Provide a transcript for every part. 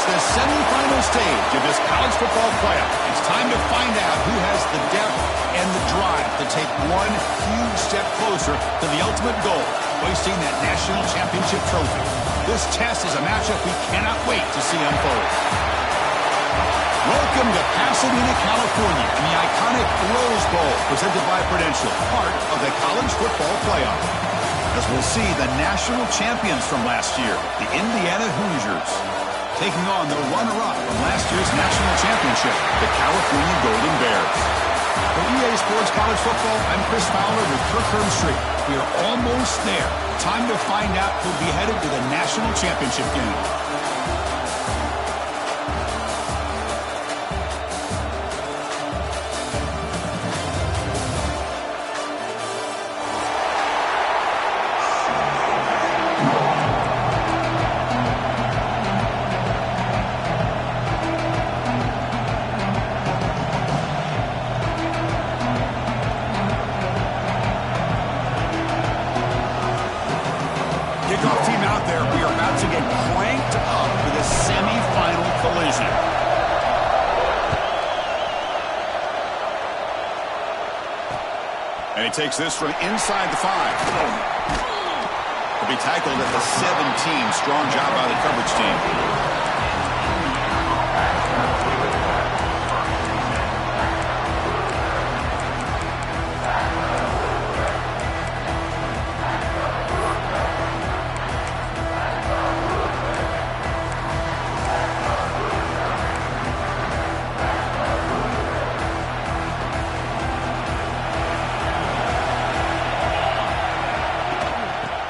the semifinal stage of this college football playoff. It's time to find out who has the depth and the drive to take one huge step closer to the ultimate goal, hoisting that national championship trophy. This test is a matchup we cannot wait to see unfold. Welcome to Pasadena, California, and the iconic Rose Bowl, presented by Prudential, part of the college football playoff. As we'll see the national champions from last year, the Indiana Hoosiers, taking on the runner-up from last year's national championship, the California Golden Bears. For EA Sports College Football, I'm Chris Fowler with Kirk Herbstreit. We are almost there. Time to find out who'll be headed to the national championship game. Kickoff team out there. We are about to get cranked up for the semifinal collision. And he takes this from inside the 5. He'll be tackled at the 17. Strong job by the coverage team.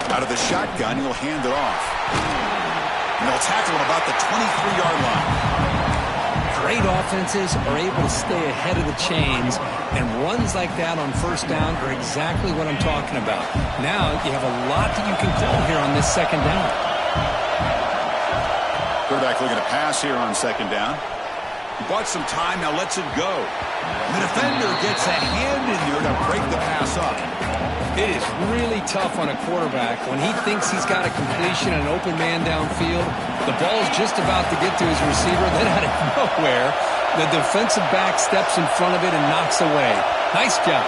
Out of the shotgun, he'll hand it off. And they'll tackle him about the 23-yard line. Great offenses are able to stay ahead of the chains, and runs like that on first down are exactly what I'm talking about. Now you have a lot that you can call here on this second down. Quarterback looking to pass here on second down. He bought some time, now lets it go. And the defender gets a hand in there to break the pass up. It is really tough on a quarterback when he thinks he's got a completion and an open man downfield. The ball's just about to get to his receiver. Then out of nowhere, the defensive back steps in front of it and knocks away. Nice job.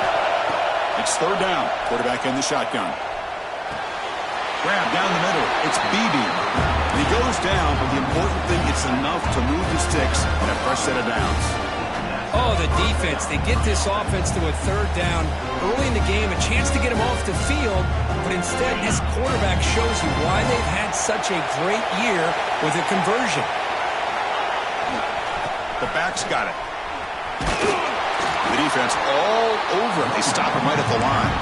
It's third down. Quarterback in the shotgun. Grab down the middle. It's Beebe. And he goes down, but the important thing, it's enough to move the sticks on a fresh set of downs. Oh, the defense. They get this offense to a third down early in the game, a chance to get him off the field, but instead this quarterback shows you why they've had such a great year with a conversion. The back's got it. The defense all over him. They stop him right at the line.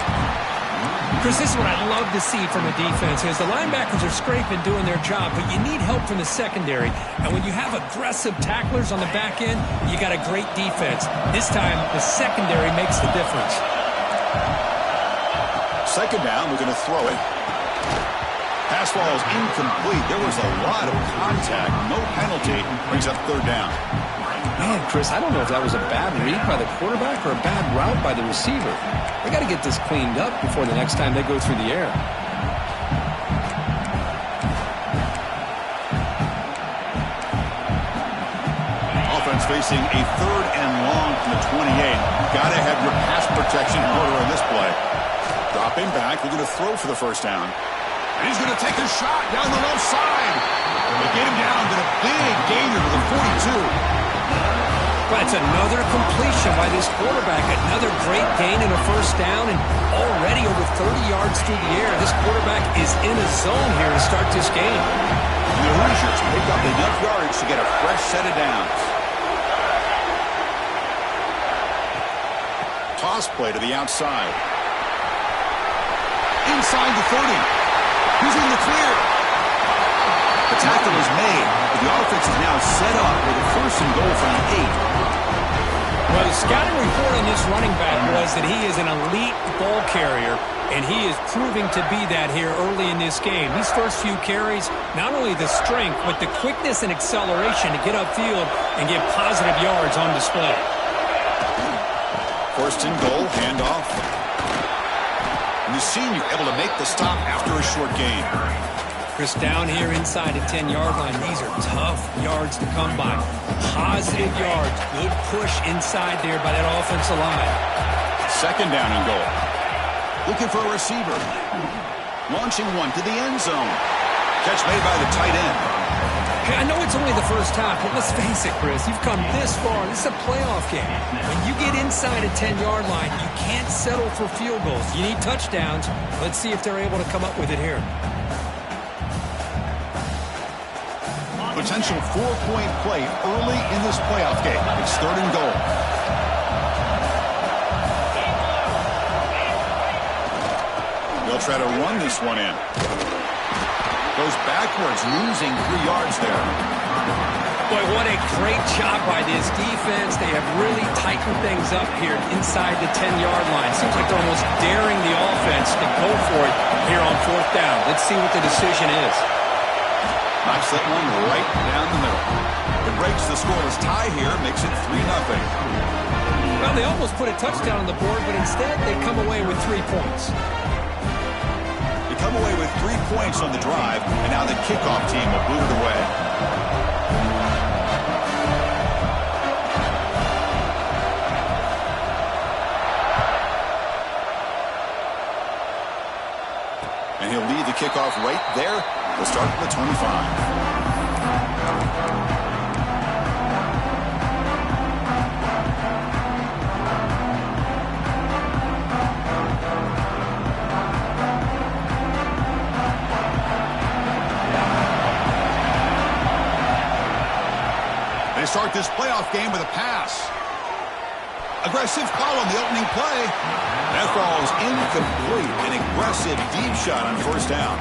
Chris, this is what I love to see from a defense is the linebackers are scraping, doing their job, but you need help from the secondary. And when you have aggressive tacklers on the back end, you got a great defense. This time, the secondary makes the difference. Second down, we're going to throw it. Pass ball is incomplete. There was a lot of contact. No penalty. Brings up third down. Man, Chris, I don't know if that was a bad read by the quarterback or a bad route by the receiver. They got to get this cleaned up before the next time they go through the air. Offense facing a third and long from the 28. Got to have your pass protection in order on this play. Dropping back, we're going to throw for the first down. And he's going to take a shot down the left side. They get him down to the big gainer to the 42. But it's another completion by this quarterback. Another great gain in a first down, and already over 30 yards through the air. This quarterback is in a zone here to start this game. And the Hoosiers pick up enough yards to get a fresh set of downs. Toss play to the outside. Inside the 30. He's in the clear. The tackle is made, but the offense is now set up with a first and goal from the 8. Well, the scouting report on this running back was that he is an elite ball carrier, and he is proving to be that here early in this game. These first few carries, not only the strength, but the quickness and acceleration to get upfield and get positive yards on display. First and goal, handoff. And the senior able to make the stop after a short gain. Chris, down here inside the 10-yard line, these are tough yards to come by. Positive yards. Good push inside there by that offensive line. Second down and goal. Looking for a receiver. Launching one to the end zone. Catch made by the tight end. Hey, I know it's only the first half, but let's face it, Chris. You've come this far. This is a playoff game. When you get inside a 10-yard line, you can't settle for field goals. You need touchdowns. Let's see if they're able to come up with it here. Potential 4-point play early in this playoff game. It's third and goal. They'll try to run this one in. Goes backwards, losing 3 yards there. Boy, what a great job by this defense. They have really tightened things up here inside the 10-yard line. Seems like they're almost daring the offense to go for it here on fourth down. Let's see what the decision is. Knocks that one right down the middle. It breaks the scoreless tie here, makes it 3-0. Well, they almost put a touchdown on the board, but instead they come away with 3 points. Come away with 3 points on the drive, and now the kickoff team will boot it away. And he'll lead the kickoff right there. We'll start at the 25. Start this playoff game with a pass. Aggressive call on the opening play. That falls incomplete. An aggressive deep shot on first down.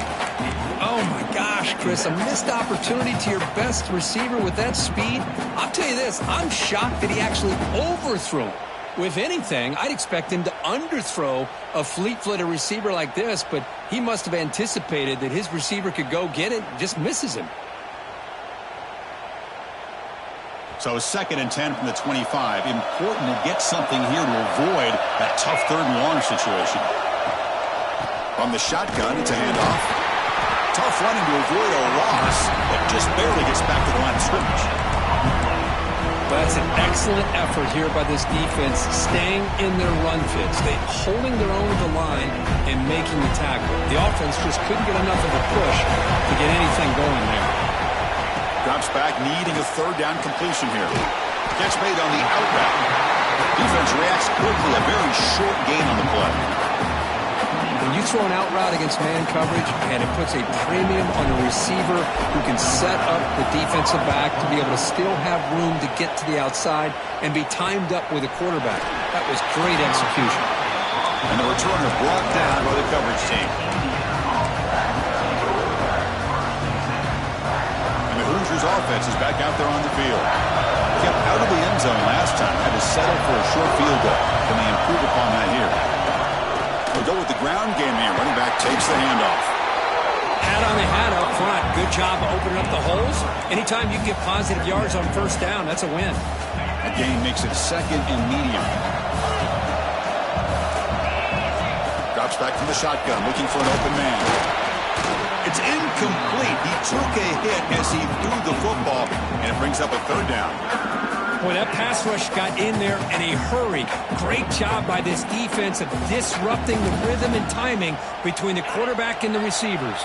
Oh my gosh, Chris, a missed opportunity to your best receiver with that speed. I'll tell you this, I'm shocked that he actually overthrew him. If anything, I'd expect him to underthrow a fleet-footed receiver like this, but he must have anticipated that his receiver could go get it and just misses him. So 2nd and 10 from the 25. Important to get something here to avoid that tough third and long situation. On the shotgun, it's a handoff. Tough running to avoid a loss, but just barely gets back to the line of scrimmage. But that's an excellent effort here by this defense, staying in their run fits. They holding their own at the line and making the tackle. The offense just couldn't get enough of a push to get anything going there. Drops back, needing a third down completion here. Catch made on the out route. Defense reacts quickly, a very short gain on the play. When you throw an out route against man coverage, and it puts a premium on a receiver who can set up the defensive back to be able to still have room to get to the outside and be timed up with a quarterback. That was great execution. And the returner brought down by the coverage team. Hoosiers offense is back out there on the field. Kept out of the end zone last time. Had to settle for a short field goal. Can they improve upon that here? They'll go with the ground game here. Running back takes the handoff. Hat on the hat up front. Good job of opening up the holes. Anytime you can get positive yards on first down, that's a win. That gain makes it 2nd and medium. Drops back from the shotgun, looking for an open man. It's incomplete. He took a hit as he threw the football, and it brings up a third down. Boy, that pass rush got in there in a hurry. Great job by this defense of disrupting the rhythm and timing between the quarterback and the receivers.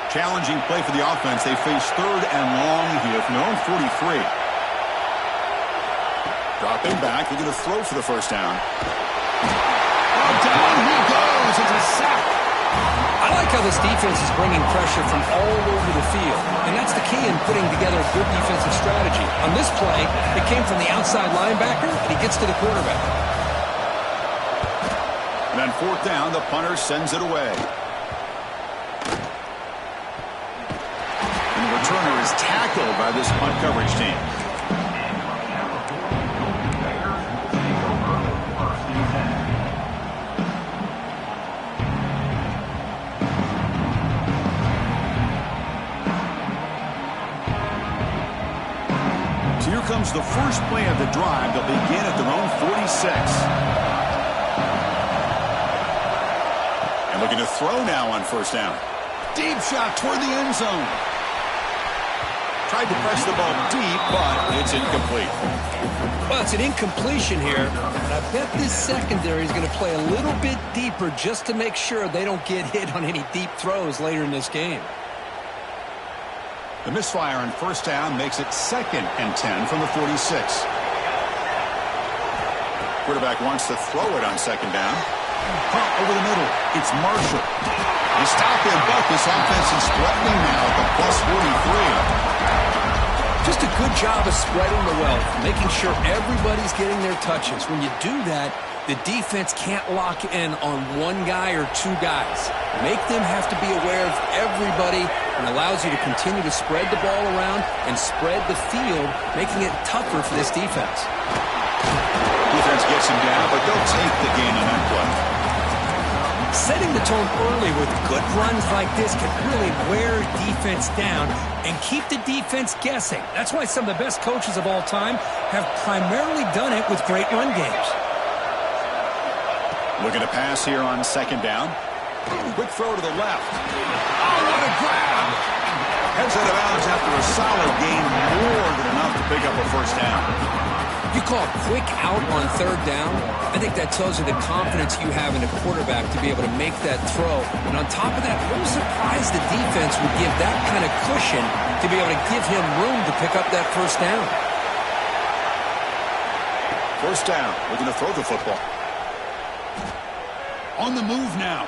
Challenging play for the offense. They face third and long here from their own 43. Dropping back. They're going to throw for the first down. Oh, down he goes. It's a sack. I like how this defense is bringing pressure from all over the field, and that's the key in putting together a good defensive strategy. On this play, it came from the outside linebacker, and he gets to the quarterback. And on fourth down, the punter sends it away. And the returner is tackled by this punt coverage team. Here comes the first play of the drive. They'll begin at their own 46. And looking to throw now on first down. Deep shot toward the end zone. Tried to press the ball deep, but it's incomplete. Well, it's an incompletion here, and I bet this secondary is going to play a little bit deeper just to make sure they don't get hit on any deep throws later in this game. The misfire on first down makes it 2nd and 10 from the 46. Quarterback wants to throw it on 2nd down. Pump over the middle. It's Marshall. They stop him, but this offense is threatening now at the plus 43. Just a good job of spreading the wealth, making sure everybody's getting their touches. When you do that, the defense can't lock in on one guy or two guys. Make them have to be aware of everybody, and allows you to continue to spread the ball around and spread the field, making it tougher for this defense. Defense gets him down, but they'll take the gain on that play. Setting the tone early with good runs like this can really wear defense down and keep the defense guessing. That's why some of the best coaches of all time have primarily done it with great run games. Looking to pass here on 2nd down. Quick throw to the left. Oh, what a grab! Heads out of bounds after a solid gain, more than enough to pick up a first down. You call a quick out on 3rd down, I think that tells you the confidence you have in a quarterback to be able to make that throw. And on top of that, a little surprised the defense would give that kind of cushion to be able to give him room to pick up that first down. First down, looking to throw the football. On the move now.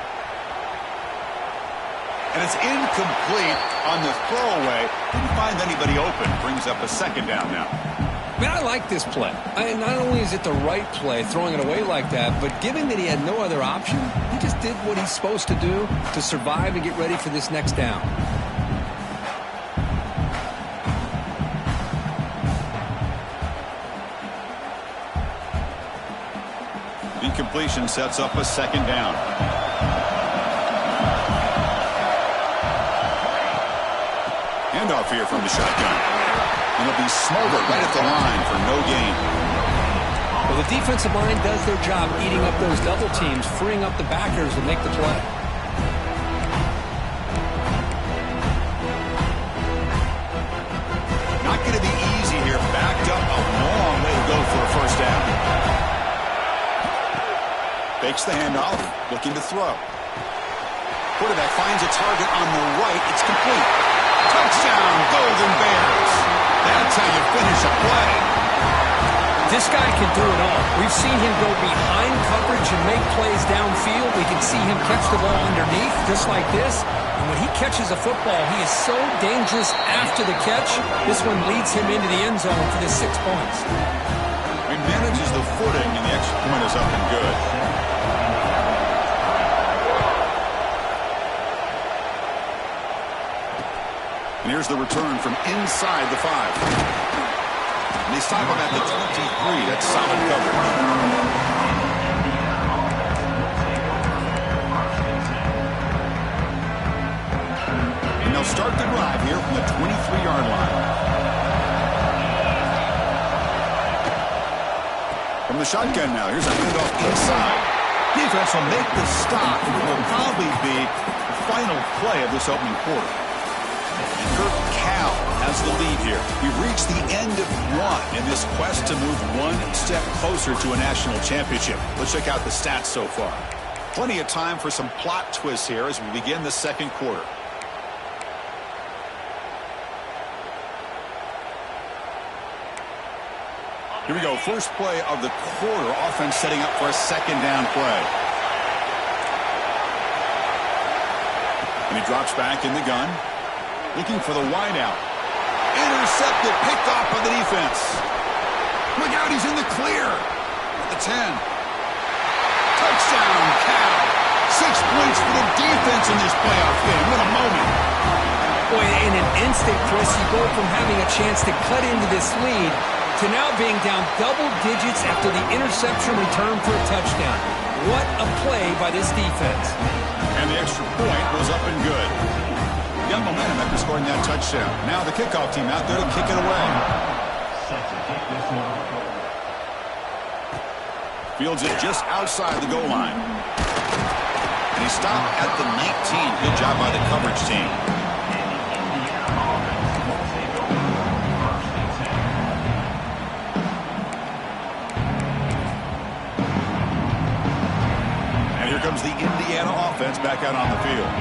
And it's incomplete on the throwaway. Didn't find anybody open. Brings up a 2nd down now. I mean, I like this play. Not only is it the right play, throwing it away like that, but given that he had no other option, he just did what he's supposed to do to survive and get ready for this next down. Incompletion sets up a 2nd down. Handoff here from the shotgun. And it'll be Smolder right at the line for no gain. Well, the defensive line does their job eating up those double teams, freeing up the backers to make the play. Not going to be easy here. Backed up a long way to go for a first down. Fakes the handoff, looking to throw. Quarterback finds a target on the right. It's complete. Touchdown, Golden Bears. That's how you finish a play. This guy can do it all. We've seen him go behind coverage and make plays downfield. We can see him catch the ball underneath, just like this. And when he catches a football, he is so dangerous after the catch. This one leads him into the end zone for the 6 points. He manages the footing, and the extra point is up and good. And here's the return from inside the 5. And they stop him at the 23. That's solid coverage. And they'll start the drive here from the 23-yard line. From the shotgun now, here's a handoff inside. Defense will make the stop, and it will probably be the final play of this opening quarter. Kirk Cal has the lead here. We've reached the end of one in this quest to move one step closer to a national championship. Let's check out the stats so far. Plenty of time for some plot twists here as we begin the 2nd quarter. Here we go. First play of the quarter. Offense setting up for a 2nd down play. And he drops back in the gun. Looking for the wideout. Intercepted, picked off by the defense. Look out, he's in the clear. At the 10. Touchdown, Cal. 6 points for the defense in this playoff game. What a moment. Boy, in an instant, Chris, you go from having a chance to cut into this lead to now being down double digits after the interception return for a touchdown. What a play by this defense. And the extra point was up and good. Got momentum after scoring that touchdown. Now the kickoff team out there to kick it away. Fields it just outside the goal line. And he stopped at the 19. Good job by the coverage team. And here comes the Indiana offense back out on the field.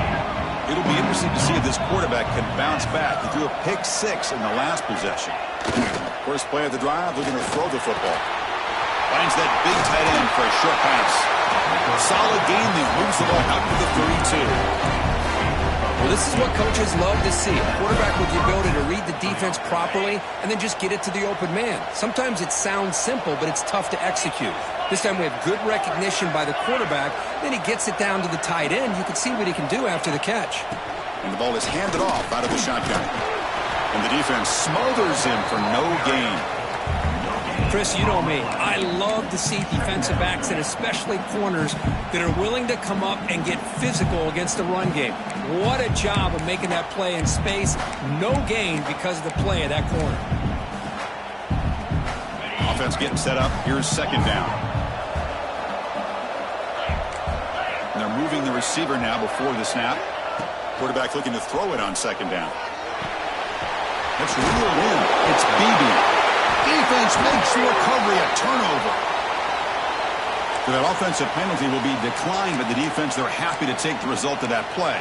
It'll be interesting to see if this quarterback can bounce back. He threw a pick-6 in the last possession. First play of the drive, looking to throw the football. Finds that big tight end for a short pass. Solid game that moves the ball out to the 32. Well, this is what coaches love to see. A quarterback with the ability to read the defense properly and then just get it to the open man. Sometimes it sounds simple, but it's tough to execute. This time we have good recognition by the quarterback. Then he gets it down to the tight end. You can see what he can do after the catch. And the ball is handed off out of the shotgun. And the defense smothers him for no gain. Chris, you know me. I love to see defensive backs and especially corners that are willing to come up and get physical against the run game. What a job of making that play in space. No gain because of the play of that corner. Offense getting set up. Here's second down. And they're moving the receiver now before the snap. Quarterback looking to throw it on second down. It's reeled in. It's Beebe. Defense makes the recovery a turnover. So that offensive penalty will be declined, but the defense, they're happy to take the result of that play.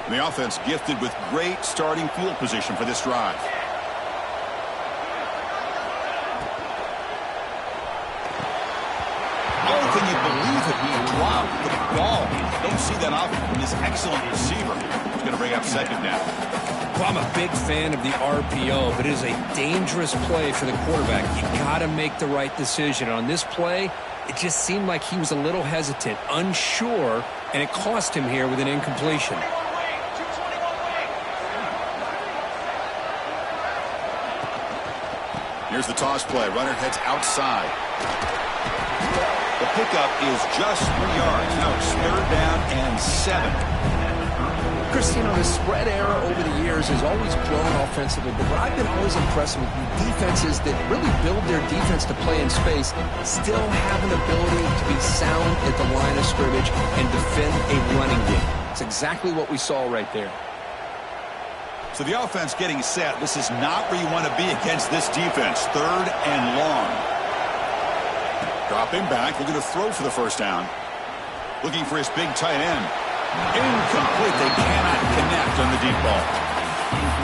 And the offense gifted with great starting field position for this drive. Oh, can you believe it? He dropped the ball. Don't see that often from this excellent receiver. He's going to bring up second down. Well, I'm a big fan of the RPO, but it is a dangerous play for the quarterback. You got to make the right decision. On this play, it just seemed like he was a little hesitant, unsure, and it cost him here with an incompletion. Here's the toss play. Runner heads outside. The pickup is just 3 yards. Now it's third down and 7. Chris, you know, the spread era over the years has always grown offensively, but what I've been always impressed with defenses that really build their defense to play in space still have an ability to be sound at the line of scrimmage and defend a running game. It's exactly what we saw right there. So the offense getting set. This is not where you want to be against this defense. Third and long. Dropping back, looking to throw for the first down. Looking for his big tight end. Incomplete. They cannot connect on the deep ball.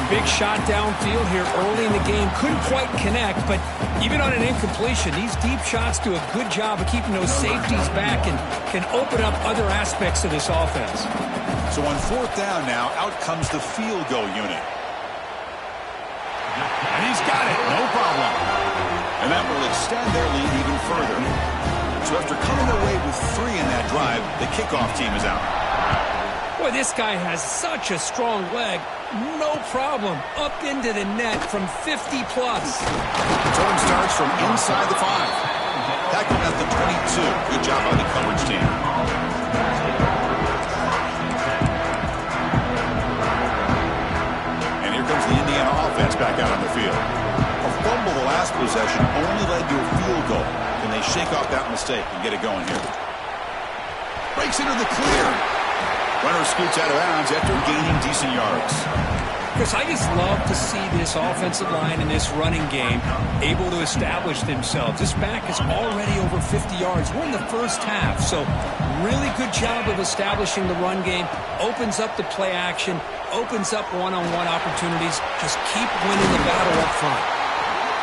Big shot downfield here early in the game. Couldn't quite connect, but even on an incompletion, these deep shots do a good job of keeping those safeties back and can open up other aspects of this offense. So on fourth down now, out comes the field goal unit. And he's got it. No problem. And that will extend their lead even further. So after coming away with 3 in that drive, the kickoff team is out. Boy, this guy has such a strong leg. No problem. Up into the net from 50+. Return starts from inside the 5. Tackled at the 22. Good job by the coverage team. And here comes the Indiana offense back out on the field. A fumble the last possession only led to a field goal. Can they shake off that mistake and get it going here? Breaks into the clear. Runner scoots out of bounds after gaining decent yards. Chris, I just love to see this offensive line and this running game able to establish themselves. This back is already over 50 yards. We're in the first half, so really good job of establishing the run game. Opens up the play action, opens up one-on-one opportunities. Just keep winning the battle up front.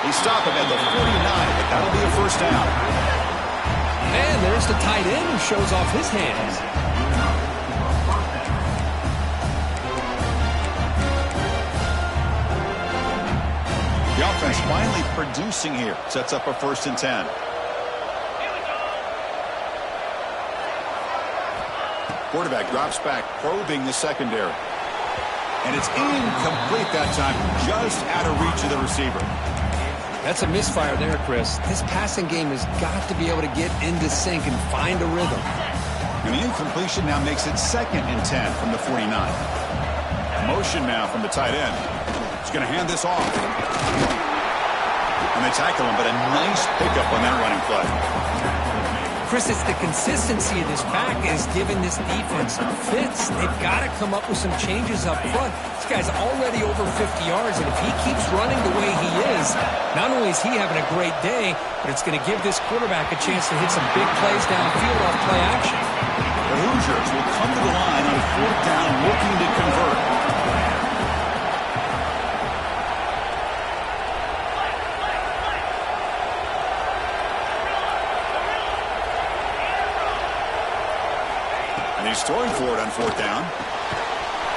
They stop him at the 49, but that'll be a first down. And there's the tight end who shows off his hands. The offense finally producing here. Sets up a 1st and 10. Quarterback drops back, probing the secondary. And it's incomplete that time, just out of reach of the receiver. That's a misfire there, Chris. This passing game has got to be able to get into sync and find a rhythm. And the incompletion now makes it 2nd and 10 from the 49. Motion now from the tight end. He's going to hand this off. And they tackle him, but a nice pickup on that running play. Chris, it's the consistency of this pack is giving this defense fits. They've got to come up with some changes up front. This guy's already over 50 yards, and if he keeps running the way he is, not only is he having a great day, but it's going to give this quarterback a chance to hit some big plays downfield off play action. The Hoosiers will come to the line on 4th down looking to convert. He's throwing for it on 4th down.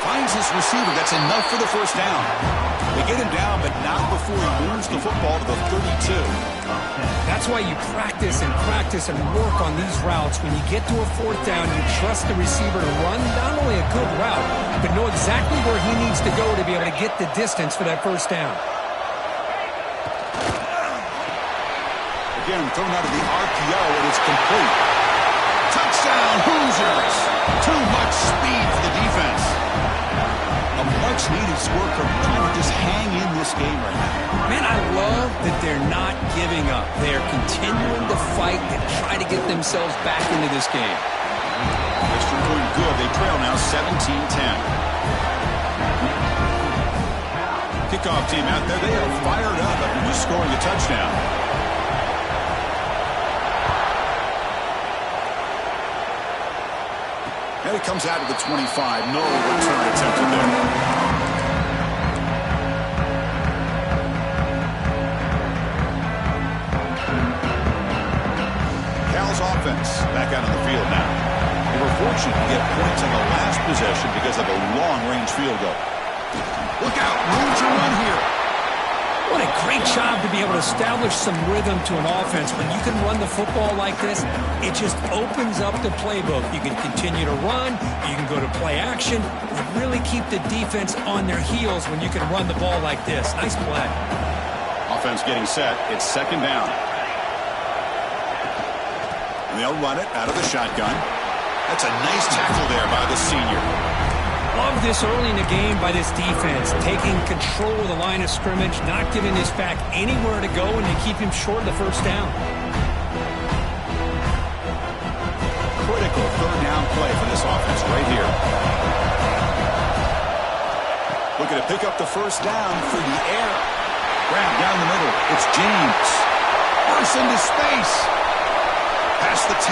Finds his receiver. That's enough for the first down. They get him down, but not before he moves the football to the 32. That's why you practice and work on these routes. When you get to a 4th down, you trust the receiver to run not only a good route, but know exactly where he needs to go to be able to get the distance for that first down. Again, thrown out of the RPO, and it's complete. Touchdown, Hoosiers! Too much speed for the defense. A much-needed score trying to just hang in this game right now. Man, I love that they're not giving up. They're continuing to fight and try to get themselves back into this game. They're doing good. They trail now 17-10. Kickoff team out there. They are fired up after just scoring a touchdown. And it comes out of the 25. No return attempted there. Cal's offense back out on the field now. They were fortunate to get points on the last possession because of a long-range field goal. Look out. Room to run here. What a great job to be able to establish some rhythm to an offense. When you can run the football like this, it just opens up the playbook. You can continue to run. You can go to play action. You really keep the defense on their heels when you can run the ball like this. Nice play. Offense getting set. It's 2nd down. And they'll run it out of the shotgun. That's a nice tackle there by the senior. Love this early in the game by this defense, taking control of the line of scrimmage, not giving this back anywhere to go, and they keep him short of the first down. Critical 3rd down play for this offense right here. Looking to pick up the first down through the air. Grab down the middle. It's James. Bursts into space. Past the 10.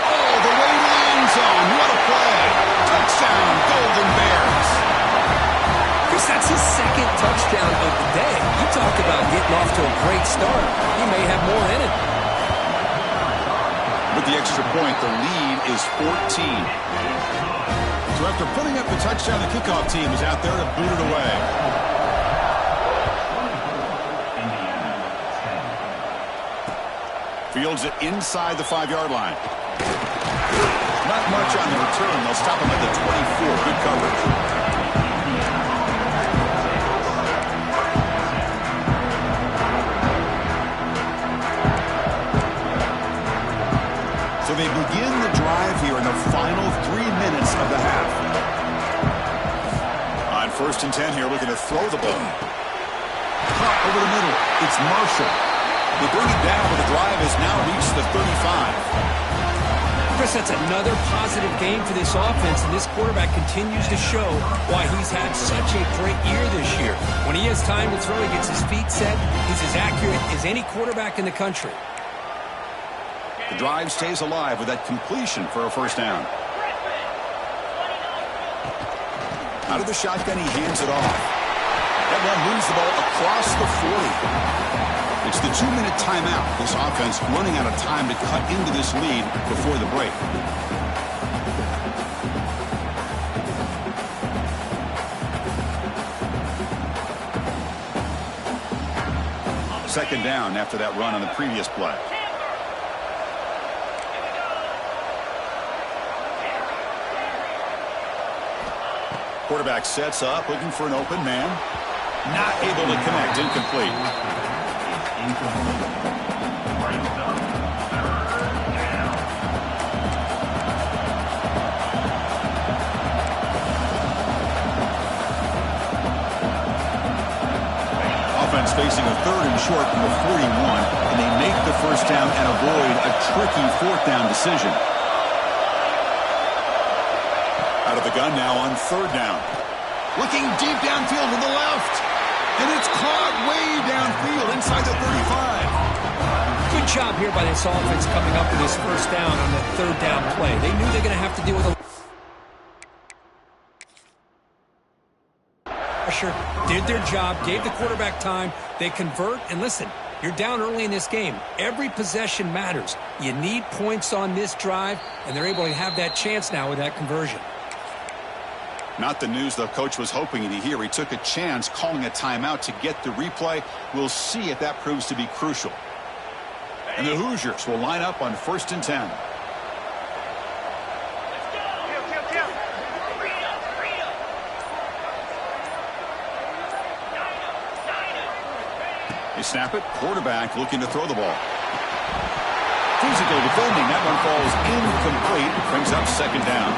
All the way to the end zone. What a play. Touchdown, Golden Bears. Chris, that's his 2nd touchdown of the day. You talk about getting off to a great start. He may have more in it. With the extra point, the lead is 14. So after putting up the touchdown, the kickoff team is out there to boot it away. Fields it inside the 5-yard line. Not much on the return. They'll stop him at the 24. Good coverage. So they begin the drive here in the final 3 minutes of the half. On 1st and 10 here, looking to throw the ball. Caught over the middle. It's Marshall. They bring it down, but the drive has now reached the 35. Chris, that's another positive game for this offense, and this quarterback continues to show why he's had such a great year this year. When he has time to throw, he gets his feet set. He's as accurate as any quarterback in the country. The drive stays alive with that completion for a first down. Out of the shotgun, he hands it off. That one moves the ball across the 40. It's the 2-minute timeout. This offense running out of time to cut into this lead before the break. Second down after that run on the previous play. Quarterback sets up, looking for an open man. Not able to connect, incomplete. Offense facing a 3rd and short from the 41, and they make the first down and avoid a tricky 4th down decision. Out of the gun now on 3rd down. Looking deep downfield to the left. And it's caught way downfield inside the 35. Good job here by this offense coming up with this first down on the 3rd down play. They knew they're going to have to deal with a pressure, did their job, gave the quarterback time. They convert, and listen, you're down early in this game. Every possession matters. You need points on this drive, and they're able to have that chance now with that conversion. Not the news the coach was hoping to hear. He took a chance calling a timeout to get the replay. We'll see if that proves to be crucial. And the Hoosiers will line up on 1st and 10. They snap it. Quarterback looking to throw the ball. Physical defending. That one falls incomplete. Brings up 2nd down.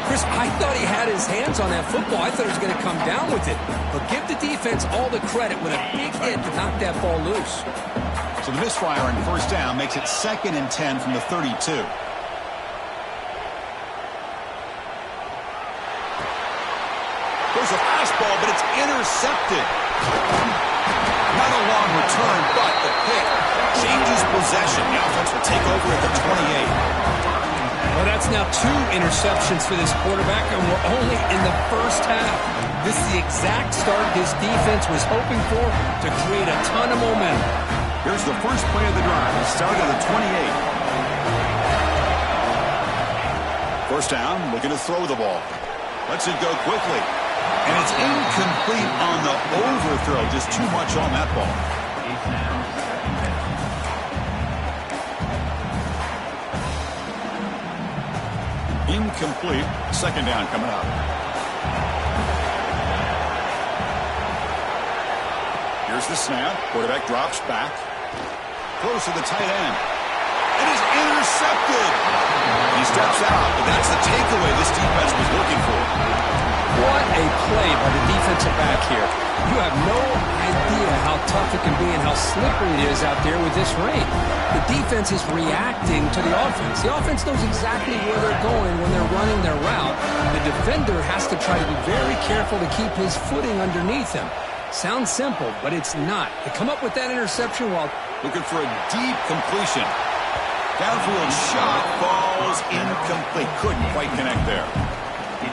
Chris, I thought he had his hands on that football. I thought he was going to come down with it. But give the defense all the credit with a big hit to knock that ball loose. So the misfire on 1st down makes it 2nd and 10 from the 32. There's a fastball, but it's intercepted. Not a long return, but the pick changes possession. The offense will take over at the 28. Well, that's now 2 interceptions for this quarterback, and we're only in the first half. This is the exact start this defense was hoping for to create a ton of momentum. Here's the first play of the drive. The start of the 28. First down, looking to throw the ball. Lets it go quickly. And it's incomplete on the overthrow. Just too much on that ball. Incomplete. 2nd down coming up. Here's the snap. Quarterback drops back. Close to the tight end. It is intercepted. He steps out, but that's the takeaway this defense was looking for. What a play by the defensive back here. You have no idea how tough it can be and how slippery it is out there with this rain. The defense is reacting to the offense. The offense knows exactly where they're going when they're running their route. The defender has to try to be very careful to keep his footing underneath him. Sounds simple, but it's not. To come up with that interception while looking for a deep completion. Downfield shot falls incomplete. Couldn't quite connect there.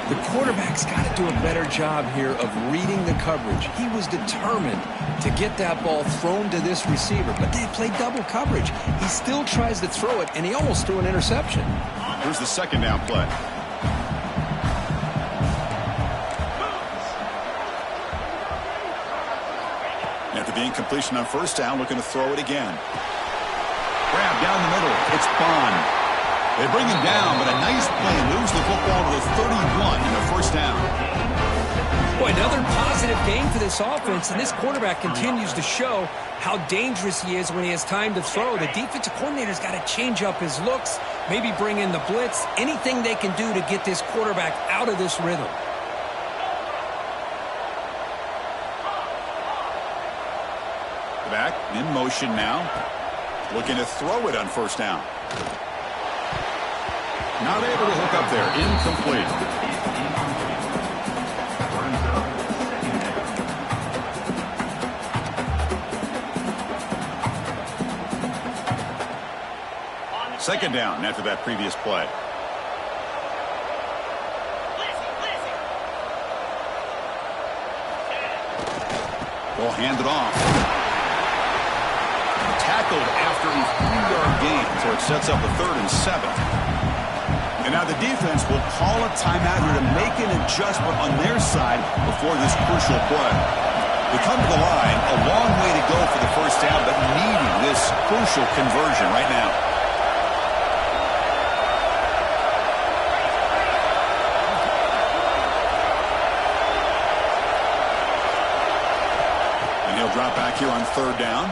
The quarterback's got to do a better job here of reading the coverage. He was determined to get that ball thrown to this receiver, but they played double coverage. He still tries to throw it, and he almost threw an interception. Here's the 2nd down play. After the incompletion on 1st down, looking to throw it again. Grab down the middle. It's Bond. They bring him down, but a nice play moves the football to the 31 and a 1st down. Boy, another positive game for this offense, and this quarterback continues to show how dangerous he is when he has time to throw. The defensive coordinator's got to change up his looks, maybe bring in the blitz, anything they can do to get this quarterback out of this rhythm. Back in motion now. Looking to throw it on 1st down. Not able to hook up there. Incomplete. Second down after that previous play. Ball handed off. Tackled after a 3-yard gain, so it sets up a 3rd and 7. And now the defense will call a timeout here to make an adjustment on their side before this crucial play. They come to the line, a long way to go for the 1st down, but needing this crucial conversion right now. And he'll drop back here on 3rd down.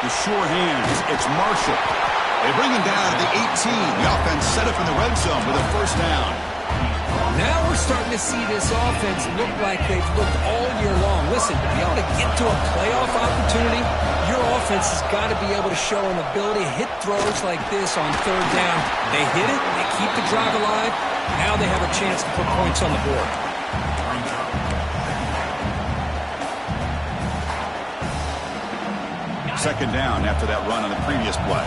The sure hands, it's Marshall. They bring him down to the 18. The offense set up in the red zone with a 1st down. Now we're starting to see this offense look like they've looked all year long. Listen, to be able to get to a playoff opportunity, your offense has got to be able to show an ability to hit throws like this on third down. They hit it, they keep the drive alive. Now they have a chance to put points on the board. Second down after that run on the previous play.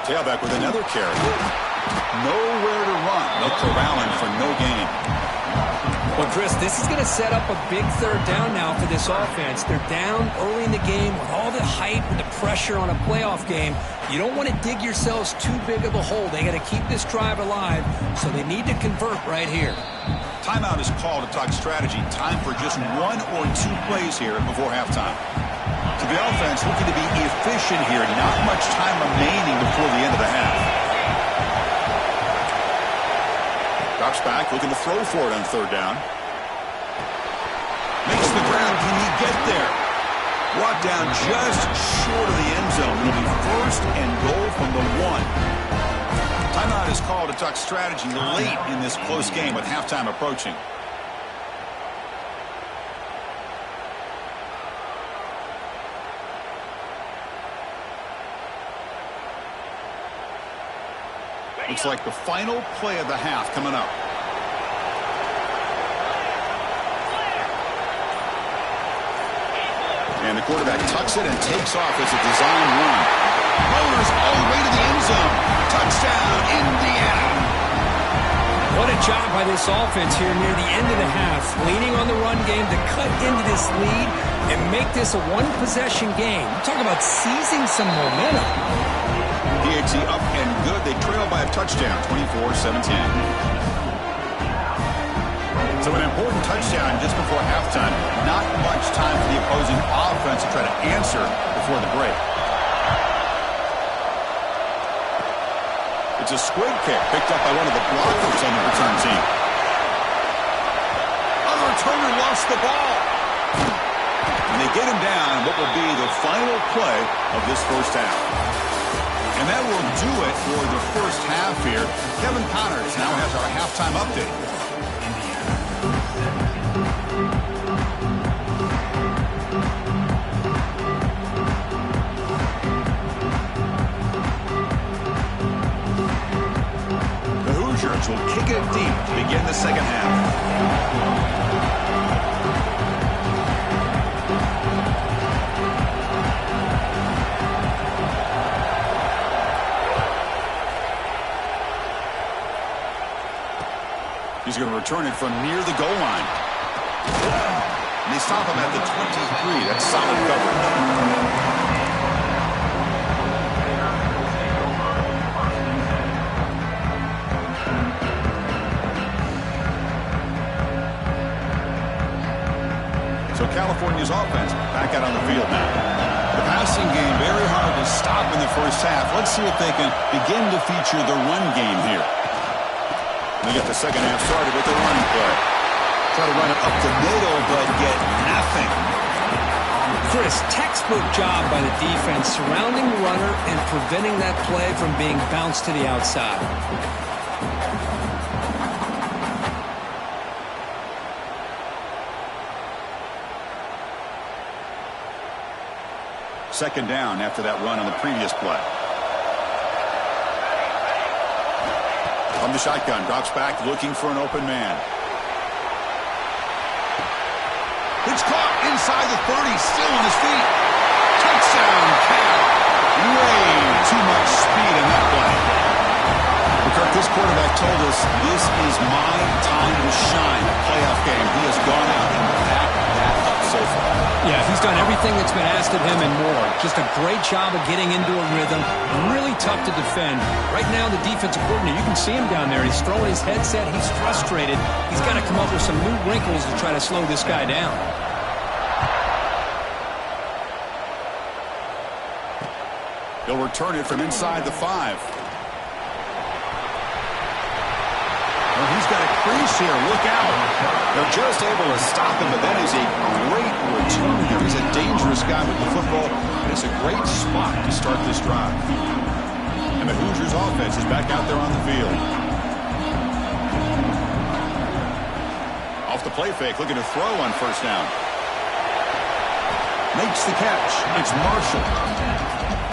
Tailback with another carry. Nowhere to run. They'll corral him for no gain. Well, Chris, this is going to set up a big third down now for this offense. They're down early in the game with all the hype and the pressure on a playoff game. You don't want to dig yourselves too big of a hole. They got to keep this drive alive, so they need to convert right here. Timeout is called to talk strategy. Time for just 1 or 2 plays here before halftime. To the offense, looking to be efficient here. Not much time remaining before the end of the half. Drops back, looking to throw for it on third down. Makes the grab. Can he get there? Brought down just short of the end zone. It'll be first and goal from the 1. Timeout is called to talk strategy late in this close game with halftime approaching. Looks like the final play of the half coming up. And the quarterback tucks it and takes off as a design run. Rollers all the way to the end zone. Touchdown, Indiana. What a job by this offense here near the end of the half. Leaning on the run game to cut into this lead and make this a one-possession game. Talk about seizing some momentum. DHC up and good. They trail by a touchdown, 24-17. So an important touchdown just before halftime. Not much time for the opposing offense to try to answer before the break. It's a squib kick picked up by one of the blockers on the return team. Other returner lost the ball. And they get him down what will be the final play of this first half. And that will do it for the first half here. Kevin Connors now has our halftime update. The Hoosiers will kick it deep to begin the second half. He's going to return it from near the goal line. And they stop him at the 23. That's solid coverage. So California's offense back out on the field now. The passing game very hard to stop in the first half. Let's see if they can begin to feature the run game here. They get the second half started with the running play. Try to run it up the middle, but get nothing. Chris, textbook job by the defense surrounding the runner and preventing that play from being bounced to the outside. Second down after that run on the previous play. From the shotgun, drops back, looking for an open man. It's caught inside the 30, still on his feet. Touchdown, Cal. Way too much speed in that play. Kirk, this quarterback told us this is my time to shine. A playoff game. He has gone out and backed that up so far. Yeah, he's done everything that's been asked of him and more. Just a great job of getting into a rhythm. Really tough to defend. Right now, the defensive coordinator, you can see him down there. He's throwing his headset. He's frustrated. He's got to come up with some new wrinkles to try to slow this guy down. He'll return it from inside the 5. Well, he's got a crease here. Look out. They're just able to stop him, but that is a great return here. He's a dangerous guy with the football, and it's a great spot to start this drive. And the Hoosiers offense is back out there on the field. Off the play fake, looking to throw on first down. Makes the catch. It's Marshall.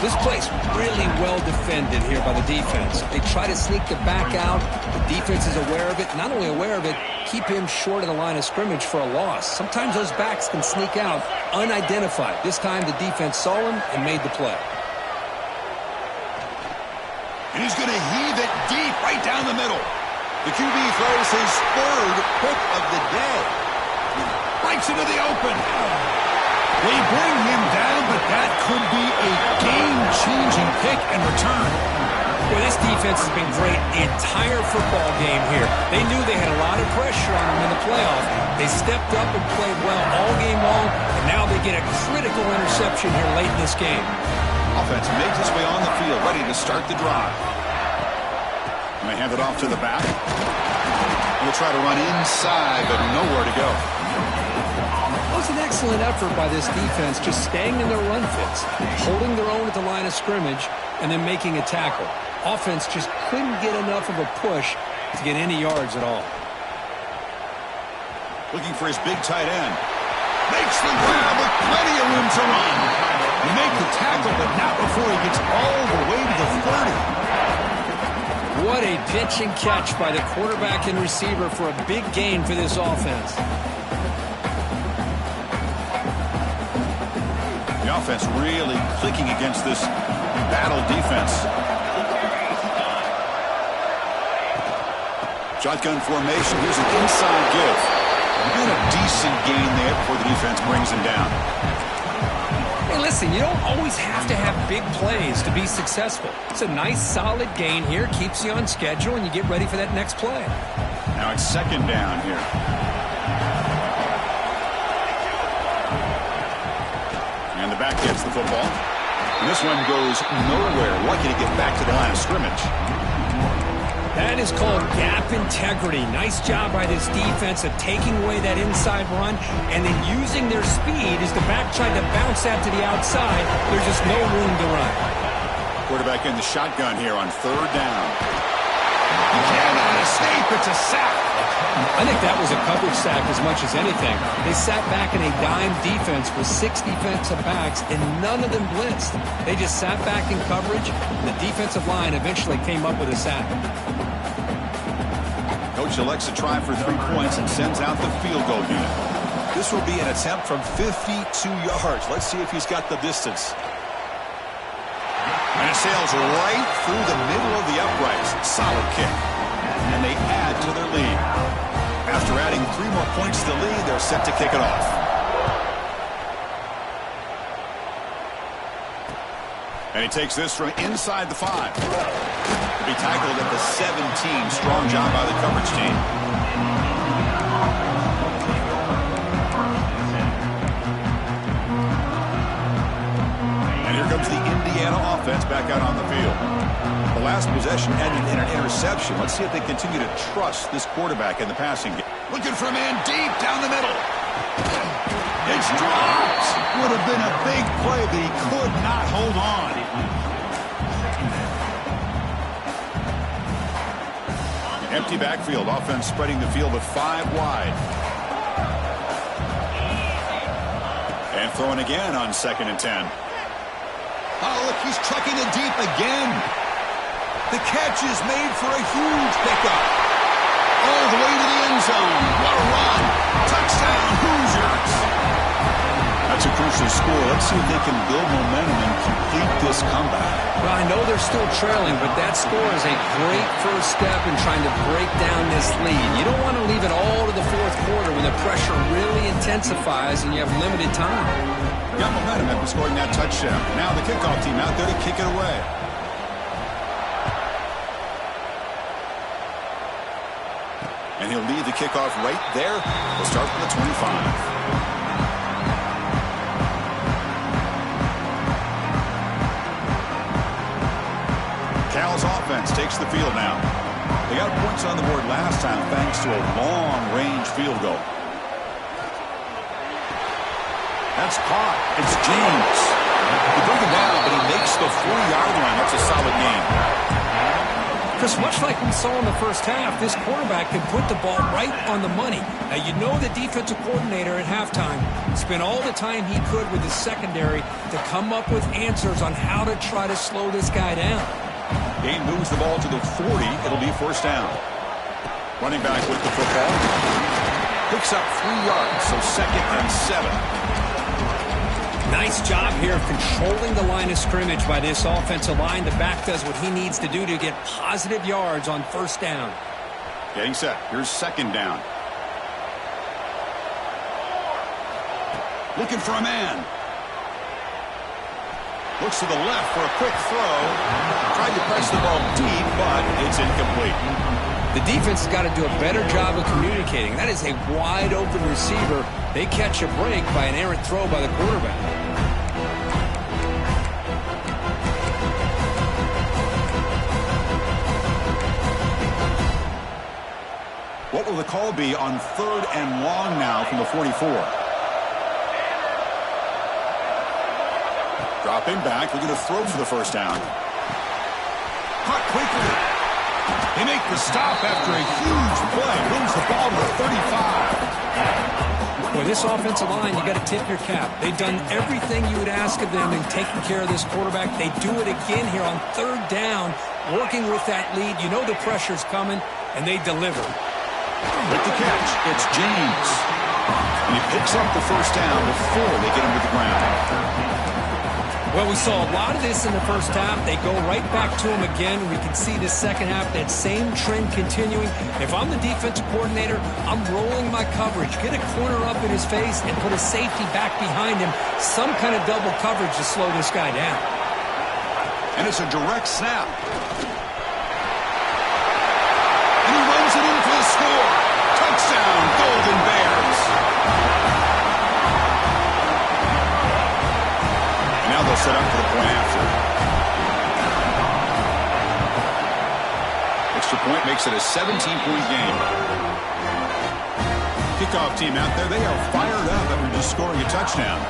This play's really well defended here by the defense. They try to sneak the back out. The defense is aware of it. Not only aware of it, keep him short of the line of scrimmage for a loss. Sometimes those backs can sneak out unidentified. This time the defense saw him and made the play. And he's going to heave it deep right down the middle. The QB throws his third pick of the day. Breaks into the open. They bring him down, but that could be a game-changing pick and return. Well, this defense has been great the entire football game here. They knew they had a lot of pressure on them in the playoff. They stepped up and played well all game long, and now they get a critical interception here late in this game. Offense makes its way on the field, ready to start the drive. And they hand it off to the back. We'll try to run inside, but nowhere to go. It was an excellent effort by this defense, just staying in their run fits, holding their own at the line of scrimmage, and then making a tackle. Offense just couldn't get enough of a push to get any yards at all. Looking for his big tight end. Makes the grab with plenty of room to run. You make the tackle, but not before he gets all the way to the 30. What a pitch and catch by the quarterback and receiver for a big gain for this offense. The offense really clicking against this battle defense. Shotgun formation. Here's an inside give. And a decent gain there before the defense brings him down. Hey, listen, you don't always have to have big plays to be successful. It's a nice, solid gain here. Keeps you on schedule, and you get ready for that next play. Now it's second down here. And the back gets the football. And this one goes nowhere. Lucky to get back to the line of scrimmage. That is called gap integrity. Nice job by this defense of taking away that inside run and then using their speed as the back tried to bounce that to the outside. There's just no room to run. Quarterback in the shotgun here on third down. You cannot escape. It's a sack. I think that was a coverage sack as much as anything. They sat back in a dime defense with 6 defensive backs, and none of them blitzed. They just sat back in coverage, and the defensive line eventually came up with a sack. Coach elects to try for 3 points and sends out the field goal unit. This will be an attempt from 52 yards. Let's see if he's got the distance. And it sails right through the middle of the uprights. Solid kick. And they add to their lead. After adding 3 more points to the lead, they're set to kick it off. And he takes this from inside the 5. To be tackled at the 17. Strong job by the coverage team. And here comes the Indiana offense back out on the field. The last possession ended in an interception. Let's see if they continue to trust this quarterback in the passing game. Looking for a man deep down the middle. It's dropped. Would have been a big play, but he could not hold on. Empty backfield. Offense spreading the field with 5 wide. And throwing again on 2nd and 10. Oh, look, he's trucking it deep again. The catch is made for a huge pickup. All the way to the end zone. What a run. Touchdown, Hoosiers. That's a crucial score. Let's see if they can build momentum and complete this comeback. Well, I know they're still trailing, but that score is a great first step in trying to break down this lead. You don't want to leave it all to the 4th quarter when the pressure really intensifies and you have limited time. Got momentum after scoring that touchdown. Now the kickoff team out there to kick it away. And he'll lead the kickoff right there. We'll start from the 25. Cal's offense takes the field now. They got points on the board last time thanks to a long-range field goal. That's caught. It's James. He broke it down, but he makes the 40-yard line. That's a solid game. Because much like we saw in the first half, this quarterback can put the ball right on the money. Now, you know the defensive coordinator at halftime spent all the time he could with his secondary to come up with answers on how to try to slow this guy down. Game moves the ball to the 40. It'll be first down. Running back with the football. Picks up 3 yards, so 2nd and 7. Nice job here of controlling the line of scrimmage by this offensive line. The back does what he needs to do to get positive yards on first down. Getting set. Here's 2nd down. Looking for a man. Looks to the left for a quick throw. Tried to press the ball deep, but it's incomplete. The defense has got to do a better job of communicating. That is a wide-open receiver. They catch a break by an errant throw by the quarterback. What will the call be on 3rd and long now from the 44? Dropping back, looking to throw for the first down. Caught quickly. They make the stop after a huge play. Moves the ball to the 35. With this offensive line, you got to tip your cap. They've done everything you would ask of them in taking care of this quarterback. They do it again here on 3rd down, working with that lead. You know the pressure's coming, and they deliver. With the catch, it's James. And he picks up the first down before they get him to the ground. Well, we saw a lot of this in the first half. They go right back to him again. We can see the second half, that same trend continuing. If I'm the defensive coordinator, I'm rolling my coverage. Get a corner up in his face and put a safety back behind him. Some kind of double coverage to slow this guy down. And it's a direct snap. And he runs it in for the score. Touchdown, Golden Bears. Now they'll set up for the point after. Extra point makes it a 17-point game. Kickoff team out there, they are fired up after just scoring a touchdown.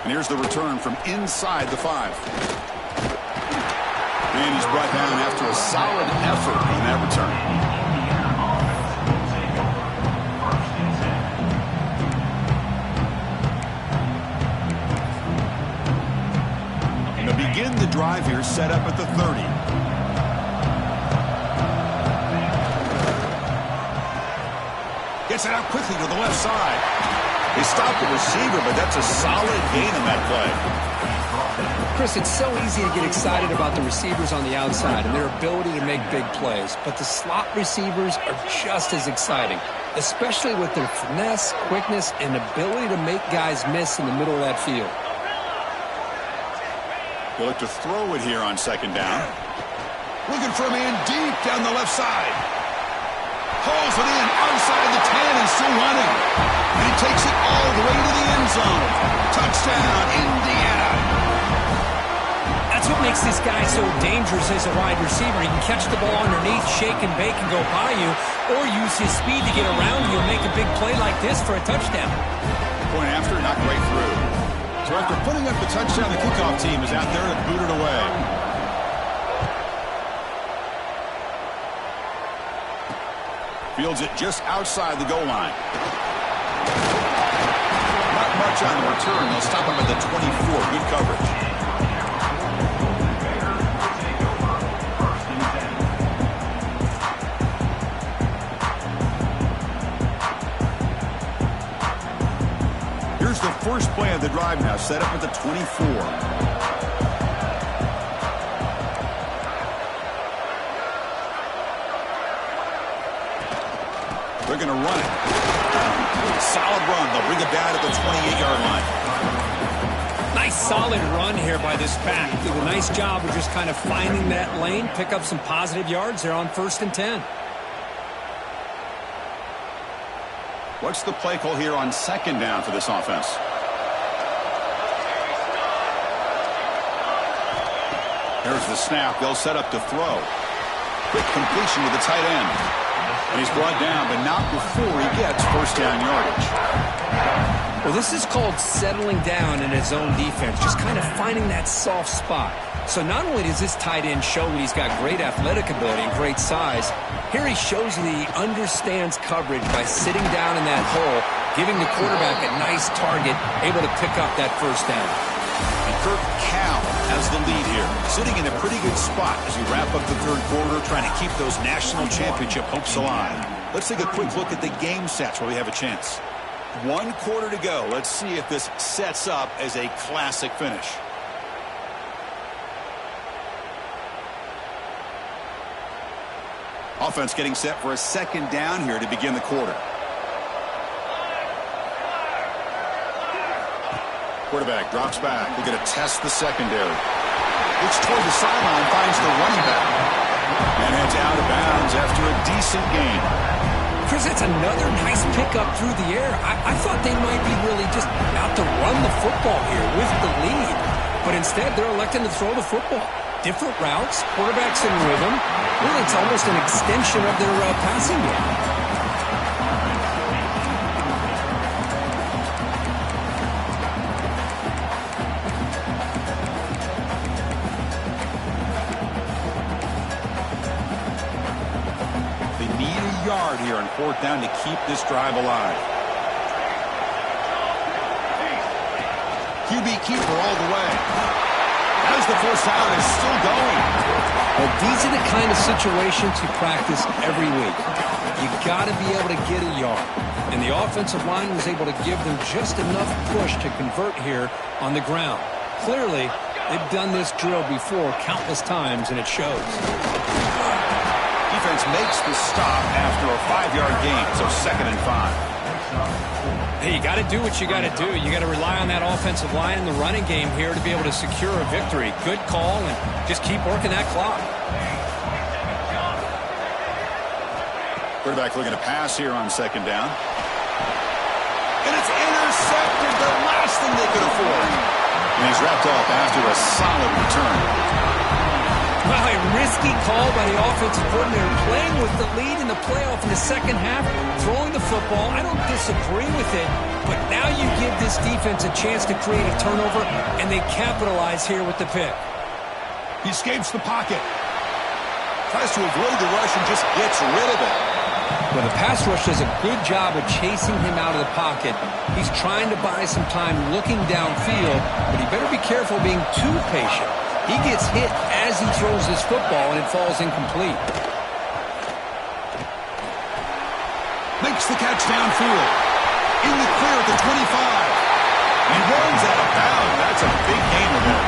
And here's the return from inside the 5. And he's brought down after a solid effort on that return. Begin the drive here, set up at the 30. Gets it out quickly to the left side. They stopped the receiver, but that's a solid gain on that play. Chris, it's so easy to get excited about the receivers on the outside and their ability to make big plays, but the slot receivers are just as exciting, especially with their finesse, quickness, and ability to make guys miss in the middle of that field. They'll look to throw it here on 2nd down. Looking for a man deep down the left side. Hauls it in outside the 10 and still running. And he takes it all the way to the end zone. Touchdown, Indiana. That's what makes this guy so dangerous as a wide receiver. He can catch the ball underneath, shake and bake and go by you, or use his speed to get around you and make a big play like this for a touchdown. Point after, not right through. So after putting up the touchdown, the kickoff team is out there to boot it away. Fields it just outside the goal line. Not much on the return. They'll stop him at the 24. Good coverage. Here's the first play of the drive now, set up at the 24. They're going to run it. Solid run. They'll bring it down at the 28-yard line. Nice solid run here by this back. Did a nice job of just kind of finding that lane, pick up some positive yards there on 1st and 10. What's the play call here on 2nd down for this offense? There's the snap. They'll set up to throw. Quick completion to the tight end. And he's brought down, but not before he gets first down yardage. Well, this is called settling down in his own defense, just kind of finding that soft spot. So not only does this tight end show that he's got great athletic ability and great size, here he shows that he understands coverage by sitting down in that hole, giving the quarterback a nice target, able to pick up that first down. And Kirk Cal has the lead here, sitting in a pretty good spot as we wrap up the third quarter, trying to keep those national championship hopes alive. Let's take a quick look at the game sets while we have a chance. 1 quarter to go. Let's see if this sets up as a classic finish. Offense getting set for a second down here to begin the quarter. Quarterback drops back. They're going to test the secondary. Looks toward the sideline, finds the running back. And heads out of bounds after a decent gain. Chris, that's another nice pickup through the air. I thought they might be really just out to run the football here with the lead. But instead, they're electing to throw the football. Different routes, quarterbacks in rhythm. Really, it's almost an extension of their passing game. Yard here on 4th down to keep this drive alive. QB keeper all the way. As the first down is still going. Well, these are the kind of situations you practice every week. You got to be able to get a yard. And the offensive line was able to give them just enough push to convert here on the ground. Clearly, they've done this drill before countless times, and it shows. Defense makes the stop after a 5-yard gain, so 2nd and 5. Hey, you got to do what you got to do. You got to rely on that offensive line in the running game here to be able to secure a victory. Good call, and just keep working that clock. Quarterback looking to pass here on 2nd down. And it's intercepted, the last thing they could afford. And he's wrapped up after a solid return. Well, a risky call by the offensive coordinator, playing with the lead in the playoff in the second half, throwing the football. I don't disagree with it, but now you give this defense a chance to create a turnover, and they capitalize here with the pick. He escapes the pocket. Tries to avoid the rush and just gets rid of it. Well, the pass rush does a good job of chasing him out of the pocket. He's trying to buy some time looking downfield, but he better be careful being too patient. He gets hit as he throws this football, and it falls incomplete. Makes the catch downfield. In the clear at the 25. And runs out of bounds. That's a big gainer there.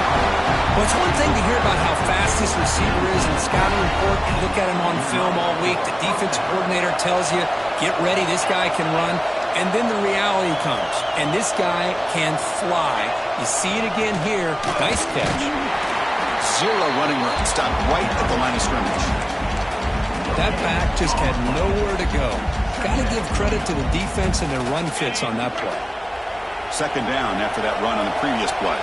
Well, it's one thing to hear about how fast this receiver is in the scouting report. You look at him on film all week. The defensive coordinator tells you, get ready, this guy can run. And then the reality comes. And this guy can fly. You see it again here. Nice catch. 0 running room. Stopped right at the line of scrimmage. That back just had nowhere to go. Got to give credit to the defense and their run fits on that play. 2nd down after that run on the previous play.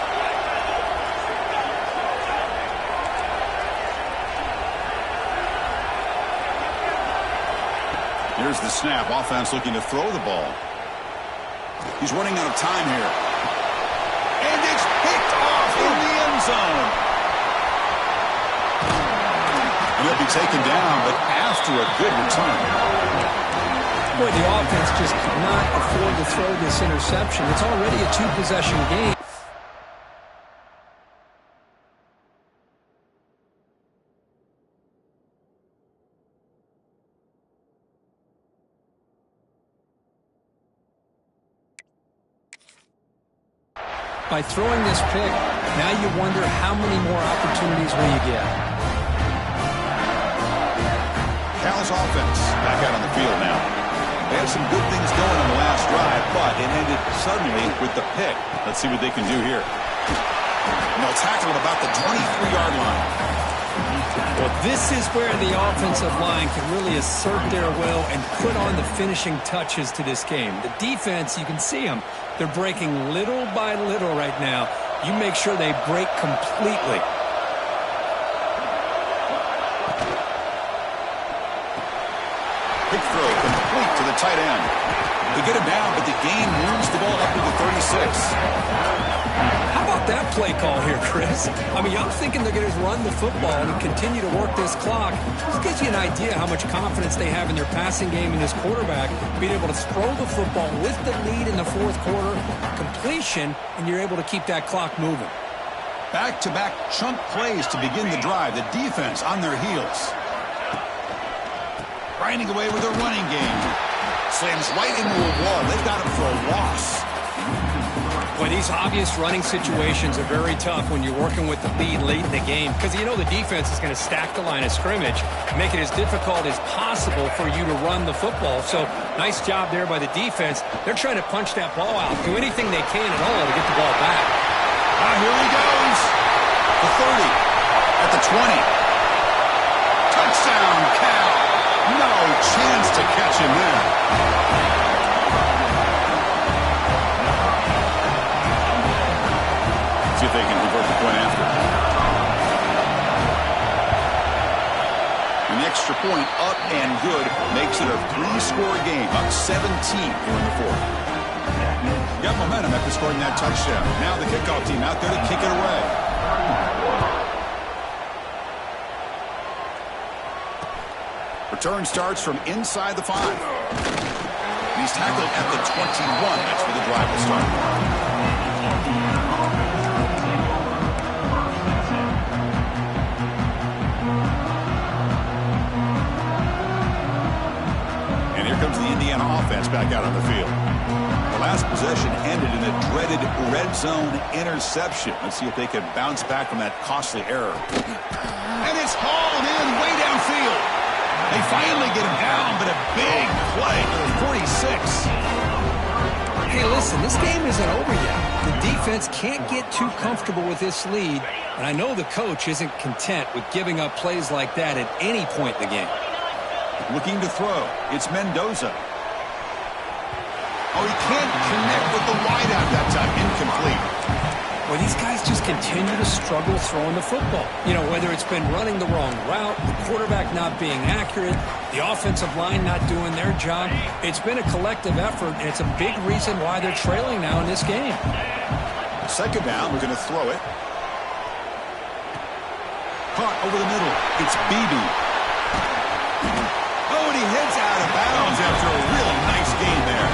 Here's the snap. Offense looking to throw the ball. He's running out of time here. And it's picked off in the end zone. He'll be taken down, but after a good return. Boy, the offense just could not afford to throw this interception. It's already a 2-possession game. By throwing this pick, now you wonder how many more opportunities will you get. Cal's offense back out on the field now. They had some good things going on the last drive, but it ended suddenly with the pick. Let's see what they can do here. And they'll tackle at about the 23-yard line. Well, this is where the offensive line can really assert their will and put on the finishing touches to this game. The defense, you can see them. They're breaking little by little right now. You make sure they break completely. Big throw complete to the tight end. They get him down, but the gain moves the ball up to the play call here, Chris. I mean, I'm thinking they're going to run the football and continue to work this clock. This gives you an idea how much confidence they have in their passing game and this quarterback being able to throw the football with the lead in the fourth quarter, completion, and you're able to keep that clock moving. Back-to-back chunk plays to begin the drive. The defense on their heels. Grinding away with their running game. Slams right into a wall. They've got him for a loss. Well, these obvious running situations are very tough when you're working with the lead late in the game because you know the defense is going to stack the line of scrimmage, make it as difficult as possible for you to run the football. So nice job there by the defense. They're trying to punch that ball out, do anything they can at all to get the ball back. Here he goes. The 30. At the 20. Touchdown, Cal. No chance to catch him there. See if they can convert the point after. An extra point up and good makes it a 3-score game. Up 17 here in the fourth. Got momentum after scoring that touchdown. Now the kickoff team out there to kick it away. Return starts from inside the 5. He's tackled at the 21. That's where the drive will start. Comes the Indiana offense back out on the field. The last possession ended in a dreaded red zone interception. Let's see if they can bounce back from that costly error. And it's hauled in way downfield. They finally get him down, but a big play to the 46. Hey, listen, this game isn't over yet. The defense can't get too comfortable with this lead, and I know the coach isn't content with giving up plays like that at any point in the game. Looking to throw. It's Mendoza. Oh, he can't connect with the wideout that time. Incomplete. Well, these guys just continue to struggle throwing the football. You know, whether it's been running the wrong route, the quarterback not being accurate, the offensive line not doing their job. It's been a collective effort, and it's a big reason why they're trailing now in this game. Second down, we're going to throw it. Caught over the middle. It's Beebe. Oh, and he heads out of bounds after a really nice game there.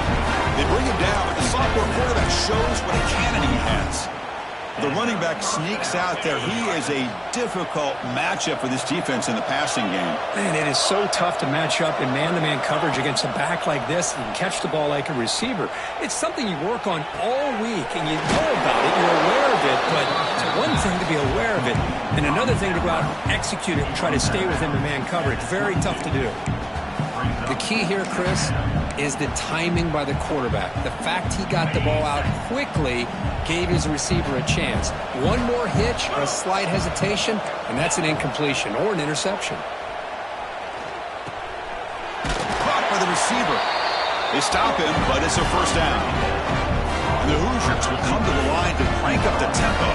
They bring him down, but the sophomore quarterback shows what a cannon he has. The running back sneaks out there. He is a difficult matchup for this defense in the passing game. Man, it is so tough to match up in man-to-man coverage against a back like this and catch the ball like a receiver. It's something you work on all week, and you know about it. You're aware of it, but it's one thing to be aware of it, and another thing to go out and execute it and try to stay within the man coverage. Very tough to do. The key here, Chris, is the timing by the quarterback. The fact he got the ball out quickly gave his receiver a chance. One more hitch or a slight hesitation, and that's an incompletion or an interception. Caught by the receiver. They stop him, but it's a first down. And the Hoosiers will come to the line to crank up the tempo.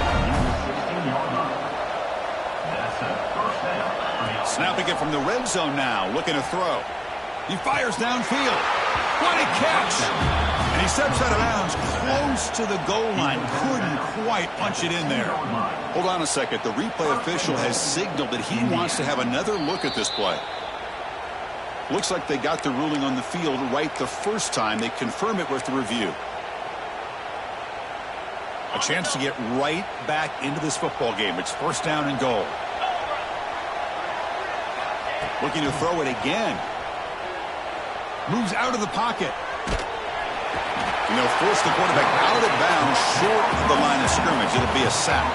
Snapping it from the red zone now, looking to throw. He fires downfield. What a catch! And he steps out of bounds close to the goal line. Couldn't quite punch it in there. Hold on a second. The replay official has signaled that he wants to have another look at this play. Looks like they got the ruling on the field right the first time. They confirm it with the review. A chance to get right back into this football game. It's first down and goal. Looking to throw it again. Moves out of the pocket. And they'll force the quarterback out of bounds short of the line of scrimmage. It'll be a sack.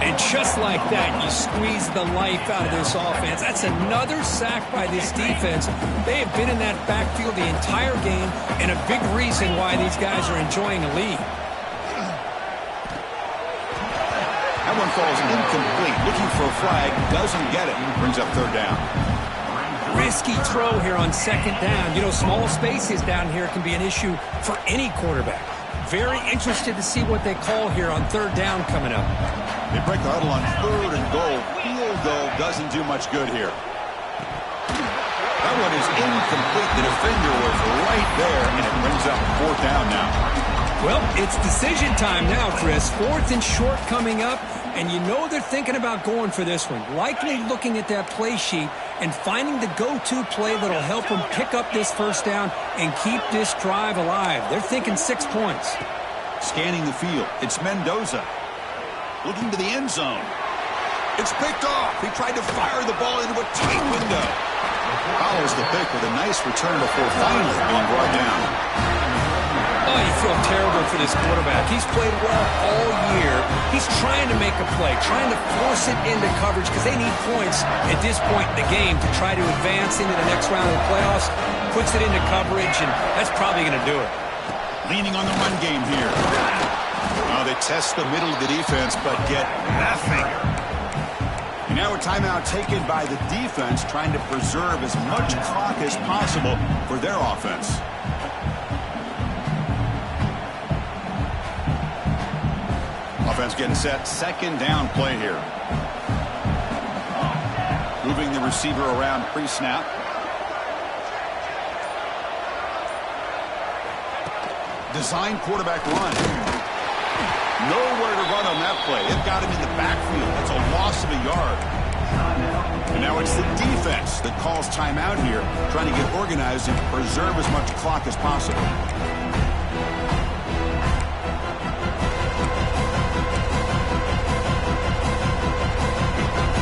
And just like that, you squeeze the life out of this offense. That's another sack by this defense. They have been in that backfield the entire game, and a big reason why these guys are enjoying a lead. That one falls incomplete. Looking for a flag. Doesn't get it. Brings up third down. Risky throw here on second down. You know, small spaces down here can be an issue for any quarterback. Very interested to see what they call here on third down coming up. They break the huddle on third and goal. Field goal doesn't do much good here. That one is incomplete. The defender was right there, and it brings up fourth down now. Well, it's decision time now, Chris. 4th and short coming up, and you know they're thinking about going for this one. Likely looking at that play sheet and finding the go-to play that'll help them pick up this first down and keep this drive alive. They're thinking 6 points. Scanning the field, it's Mendoza. Looking to the end zone. It's picked off. He tried to fire the ball into a tight window. Follows the pick with a nice return before finally being brought down. Oh, you feel terrible for this quarterback. He's played well all year. He's trying to make a play, trying to force it into coverage because they need points at this point in the game to try to advance into the next round of the playoffs. Puts it into coverage, and that's probably going to do it. Leaning on the run game here. Well, they test the middle of the defense, but get nothing. And now a timeout taken by the defense, trying to preserve as much clock as possible for their offense. Offense getting set. 2nd down play here. Moving the receiver around pre-snap. Design quarterback run. Nowhere to run on that play. It got him in the backfield. That's a loss of a yard. And now it's the defense that calls timeout here, trying to get organized and preserve as much clock as possible.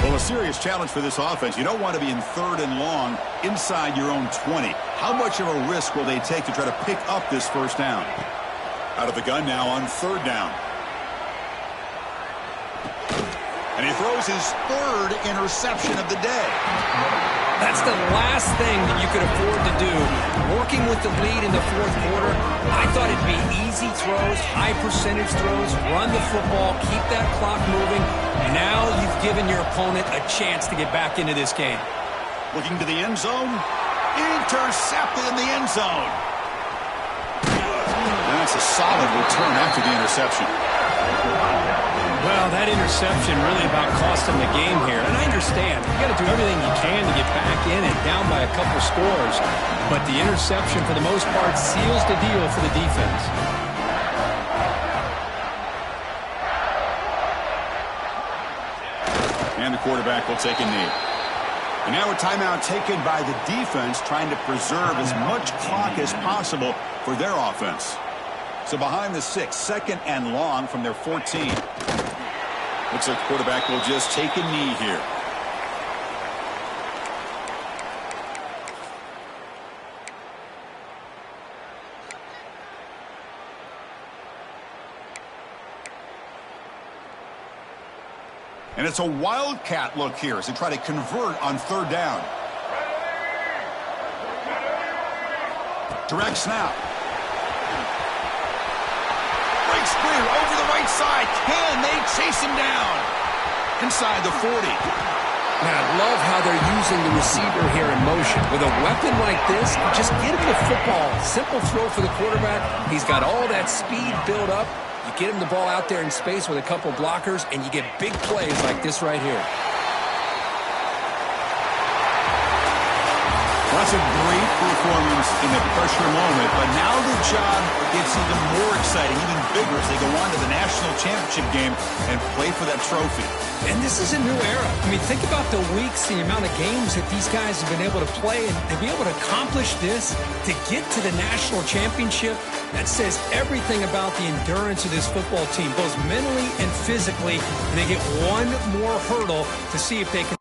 Well, a serious challenge for this offense. You don't want to be in 3rd and long inside your own 20. How much of a risk will they take to try to pick up this first down? Out of the gun now on 3rd down. And he throws his 3rd interception of the day. That's the last thing that you could afford to do. Working with the lead in the 4th quarter, I thought it'd be easy throws, high percentage throws, run the football, keep that clock moving. Now you've given your opponent a chance to get back into this game. Looking to the end zone. Intercepted in the end zone. That's a solid return after the interception. Well, that interception really about cost them the game here. And I understand. You got to do everything you can to get back in and down by a couple scores. But the interception, for the most part, seals the deal for the defense. And the quarterback will take a knee. And now a timeout taken by the defense, trying to preserve as much clock as possible for their offense. So behind the 6, 2nd and long from their 14. Looks like the quarterback will just take a knee here. And it's a wildcat look here as they try to convert on 3rd down. Direct snap. Breaks through over the right side. Can they chase him down? Inside the 40. Man, I love how they're using the receiver here in motion. With a weapon like this, just get him the football. Simple throw for the quarterback. He's got all that speed built up. You get him the ball out there in space with a couple blockers, and you get big plays like this right here. That's a great performance in the pressure moment, but now the job gets even more exciting, even bigger as they go on to the national championship game and play for that trophy. And this is a new era. I mean, think about the weeks, the amount of games that these guys have been able to play, and to be able to accomplish this, to get to the national championship, that says everything about the endurance of this football team, both mentally and physically, and they get one more hurdle to see if they can